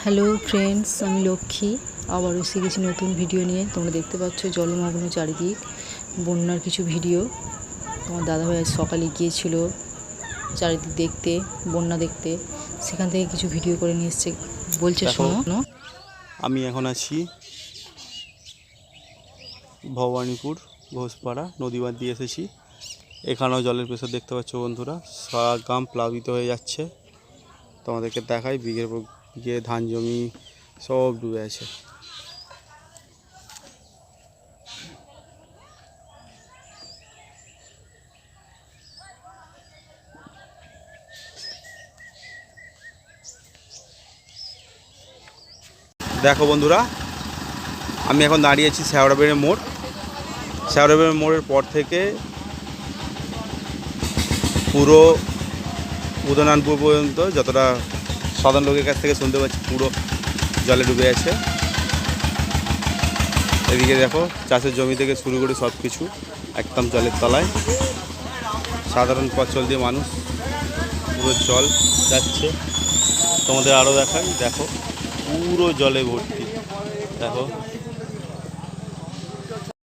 Hello friends, আমি লক্ষ্মী আবার এসে গেছি নতুন ভিডিও নিয়ে। তোমরা দেখতে পাচ্ছ জলমগ্ন চারিদিক, বন্যার কিছু ভিডিও। তোমার দাদাভাই আজ সকালে গিয়েছিল চারিদিক দেখতে, বন্যা দেখতে, সেখান থেকে কিছু ভিডিও করে নিয়ে এসছে, বলছে শোনো। আমি এখন আছি ভবানীপুর ঘোষপাড়া নদীবাঁধ দিয়ে এসেছি। এখানেও জলের প্রেসার দেখতে পাচ্ছ বন্ধুরা, সারা গ্রাম প্লাবিত হয়ে যাচ্ছে। তোমাদেরকে দেখাই, বিঘের পর বিঘে ধান জমি সব ডুবে আছে। দেখো বন্ধুরা, আমি এখন দাঁড়িয়ে আছি শেওড়াবেড়ের মোড়। শেওড়াবেড়ের মোড়ের পর থেকে পুরো উদয়নারায়ণপুর পর্যন্ত যতটা সাধারণ লোকের কাছ থেকে শুনতে পাচ্ছি, পুরো জলে ডুবে আছে। এদিকে দেখো, চাষের জমি থেকে শুরু করে সব কিছু একদম জলের তলায়। সাধারণ পথ চলতি মানুষ, পুরো জল যাচ্ছে। তোমাদের আরও দেখাই, দেখো পুরো জলে ভর্তি। দেখো